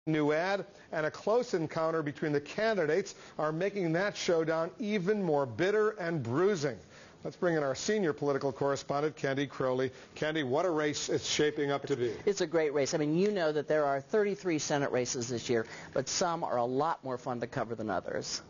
New ad and a close encounter between the candidates are making that showdown even more bitter and bruising. Let's bring in our senior political correspondent, Candy Crowley. Candy, what a race it's shaping up to be. It's a great race. I mean, you know that there are 33 Senate races this year, but some are a lot more fun to cover than others.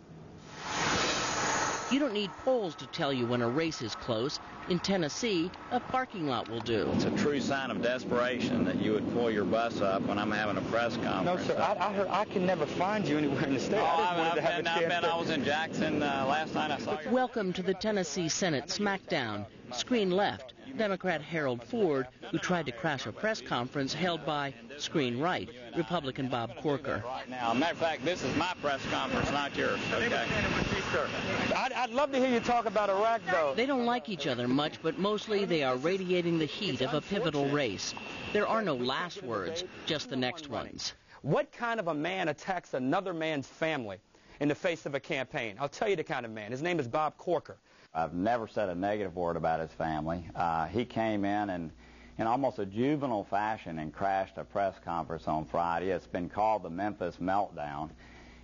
You don't need polls to tell you when a race is close. In Tennessee, a parking lot will do. It's a true sign of desperation that you would pull your bus up when I'm having a press conference. No, sir, I heard I can never find you anywhere in the state. I was in Jackson last night. I saw you. Welcome to the Tennessee Senate Smackdown. Screen left, Democrat Harold Ford, who tried to crash a press conference held by screen right, Republican Bob Corker. Right now, matter of fact, this is my press conference, not yours. Okay. I'd love to hear you talk about Iraq, though. They don't like each other much, but mostly they are radiating the heat of a pivotal race. There are no last words, just the next ones. What kind of a man attacks another man's family in the face of a campaign? I'll tell you the kind of man. His name is Bob Corker. I've never said a negative word about his family. He came in almost a juvenile fashion and crashed a press conference on Friday. It's been called the Memphis Meltdown.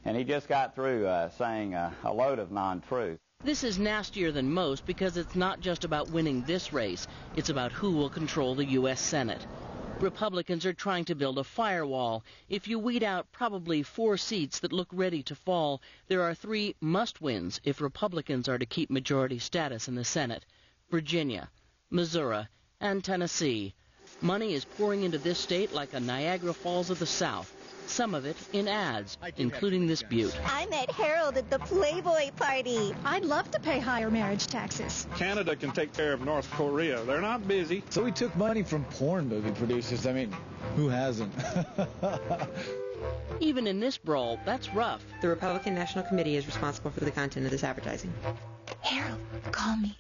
And he just got through saying a load of non-truth. This is nastier than most because it's not just about winning this race. It's about who will control the U.S. Senate. Republicans are trying to build a firewall. If you weed out probably 4 seats that look ready to fall, there are 3 must-wins if Republicans are to keep majority status in the Senate: Virginia, Missouri, and Tennessee. Money is pouring into this state like a Niagara Falls of the South. Some of it in ads, including this beaut. I met Harold at the Playboy party. I'd love to pay higher marriage taxes. Canada can take care of North Korea. They're not busy. So we took money from porn movie producers. I mean, who hasn't? Even in this brawl, that's rough. The Republican National Committee is responsible for the content of this advertising. Harold, call me.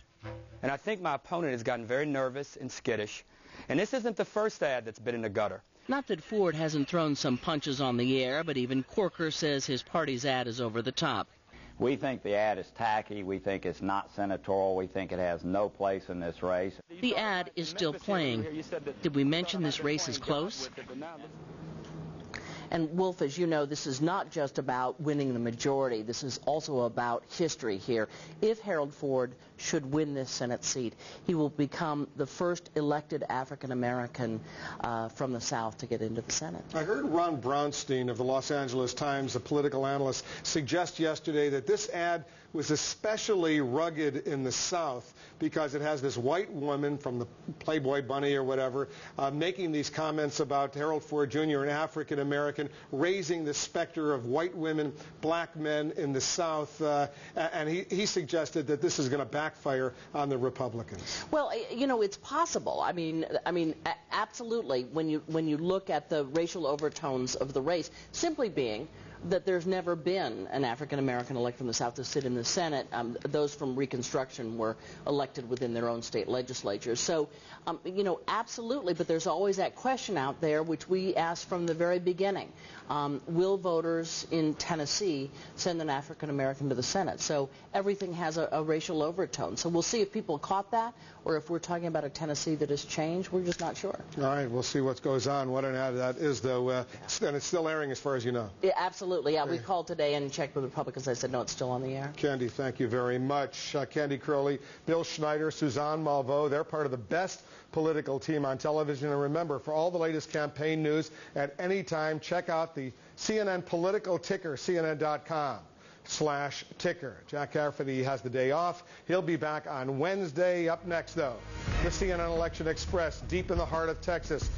And I think my opponent has gotten very nervous and skittish. And this isn't the first ad that's been in the gutter. Not that Ford hasn't thrown some punches on the air, but even Corker says his party's ad is over the top. We think the ad is tacky. We think it's not senatorial. We think it has no place in this race. The ad is still playing. Did we mention this race is close? And Wolf, as you know, this is not just about winning the majority. This is also about history here. If Harold Ford should win this Senate seat, he will become the first elected African-American from the South to get into the Senate. I heard Ron Brownstein of the Los Angeles Times, a political analyst, suggest yesterday that this ad was especially rugged in the South because it has this white woman from the Playboy Bunny or whatever making these comments about Harold Ford Jr., an African-American, raising the specter of white women, black men in the South, and he suggested that this is going to backfire on the Republicans. Well, you know, it's possible. I mean, absolutely. When you look at the racial overtones of the race, simply being that there's never been an African-American elected from the South to sit in the Senate. Those from Reconstruction were elected within their own state legislatures. So, you know, absolutely, but there's always that question out there, which we asked from the very beginning. Will voters in Tennessee send an African-American to the Senate? So everything has a racial overtone. So we'll see if people caught that, or if we're talking about a Tennessee that has changed. We're just not sure. All right, we'll see what goes on. What an ad that is, though. And it's still airing as far as you know. Yeah, absolutely. Yeah, we called today and checked with the Republicans. They said, no, it's still on the air. Candy, thank you very much. Candy Crowley, Bill Schneider, Suzanne Malveaux, they're part of the best political team on television. And remember, for all the latest campaign news at any time, check out the CNN political ticker, CNN.com/ticker. Jack Cafferty has the day off. He'll be back on Wednesday. Up next, though, the CNN Election Express, deep in the heart of Texas.